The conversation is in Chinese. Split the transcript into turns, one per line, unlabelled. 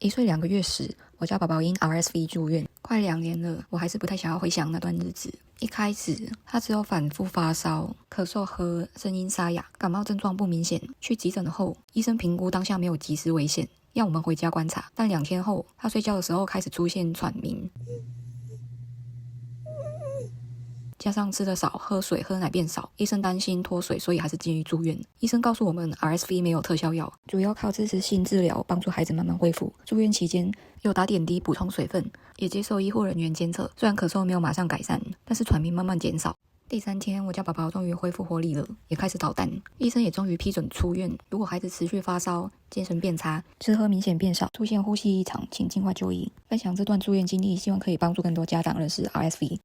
1岁2个月时，我家宝宝因 RSV 住院，快2年了，我还是不太想要回想那段日子。一开始，他只有反复发烧、咳嗽和声音沙哑，感冒症状不明显。去急诊后，医生评估当下没有即时危险，要我们回家观察。但2天后，他睡觉的时候开始出现喘鸣，加上吃的少、喝水、喝奶变少，医生担心脱水，所以还是建议住院。医生告诉我们 ，RSV 没有特效药，主要靠支持性治疗帮助孩子慢慢恢复。住院期间有打点滴补充水分，也接受医护人员监测。虽然咳嗽没有马上改善，但是喘鸣慢慢减少。第3天，我家宝宝终于恢复活力了，也开始捣蛋。医生也终于批准出院。如果孩子持续发烧、精神变差、吃喝明显变少、出现呼吸异常，请尽快就医。分享这段住院经历，希望可以帮助更多家长认识 RSV。